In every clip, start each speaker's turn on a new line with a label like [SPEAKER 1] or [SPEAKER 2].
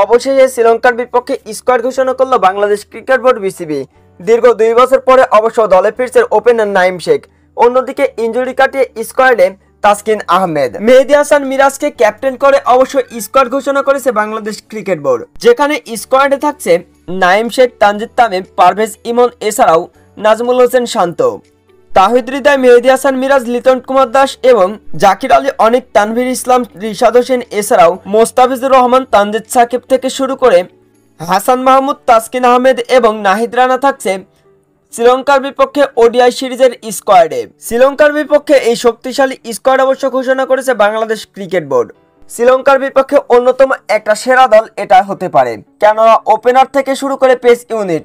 [SPEAKER 1] অবশেষে শ্রীলঙ্কার বিপক্ষে স্কোয়াড ঘোষণা করলো বাংলাদেশ ক্রিকেট বোর্ড বিসিবি। দীর্ঘ 2 বছর পরে অবশ্য দলে ফিরছে ওপেনার নাঈম শেখ। অন্যদিকে ইনজুরি কাটিয়ে স্কোয়াডে তাসকিন আহমেদ, মেহেদী হাসান মিরাজকে ক্যাপ্টেন করে অবশ্য স্কোয়াড ঘোষণা করেছে বাংলাদেশ ক্রিকেট বোর্ড, যেখানে স্কোয়াডে থাকছে নাঈম শেখ, তানজিদ তামিম, পারভেজ ইমন, এছাড়াও নাজমুল হোসেন শান্ত, তাহিদ হৃদয়, মেহেদী হাসান মিরাজ, লিটন কুমার দাস এবং জাকির আলী অনিক, তানভীর ইসলাম, রিশাদ হোসেন, এছাড়াও মোস্তাফিজুর রহমান, তানজিদ সাকিব থেকে শুরু করে হাসান মাহমুদ, তাসকিন আহমেদ এবং নাহিদ রানা থাকছে শ্রীলঙ্কার বিপক্ষে ওডিআই সিরিজের স্কোয়াডে। শ্রীলঙ্কার বিপক্ষে এই শক্তিশালী স্কোয়াড অবশ্য ঘোষণা করেছে বাংলাদেশ ক্রিকেট বোর্ড। শ্রীলঙ্কার বিপক্ষে অন্যতম একটা সেরা দল এটা হতে পারে, কেননা ওপেনার থেকে শুরু করে পেস ইউনিট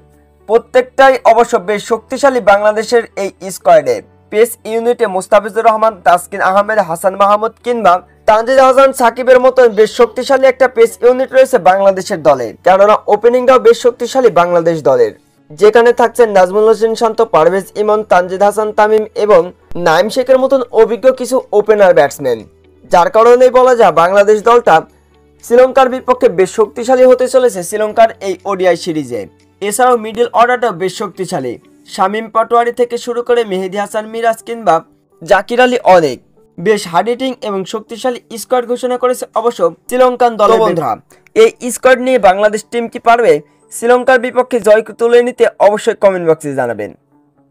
[SPEAKER 1] প্রত্যেকটাই অবশ্য বেশ শক্তিশালী। বাংলাদেশের এই স্কোয়াডে পেস ইউনিটে মোস্তাফিজুর রহমান, তাসকিন আহমেদ, হাসান মাহমুদ কিংবা তানজিদ হাসান সাকিবের মতো বেশ শক্তিশালী একটা পেস ইউনিট রয়েছে বাংলাদেশের দলে, কেননা ওপেনিংটাও বেশ শক্তিশালী বাংলাদেশ দলের, যেখানে থাকছেন নাজমুল হোসেন শান্ত, পারভেজ ইমন, তানজিদ হাসান তামিম এবং নাঈম শেখের মতন অভিজ্ঞ কিছু ওপেনার ব্যাটসম্যান, যার কারণেই বলা যায় বাংলাদেশ দলটা শ্রীলঙ্কার বিপক্ষে বেশ শক্তিশালী হতে চলেছে শ্রীলঙ্কার এই ওডিআই সিরিজে। এছাড়াও মিডল অর্ডারটা বেশ শক্তিশালী, শামীম পাটোয়ারি থেকে শুরু করে মেহেদী হাসান মিরাজ কিংবা জাকির আলী অনেক বেশ হার্ড হিটিং এবং শক্তিশালী স্কোয়াড ঘোষণা করেছে অবশ্য শ্রীলঙ্কান দলের বন্ধুরা। এই স্কোয়াড নিয়ে বাংলাদেশ টিম কি পারবে শ্রীলঙ্কার বিপক্ষে জয় তুলে নিতে? অবশ্যই কমেন্ট বক্সে জানাবেন।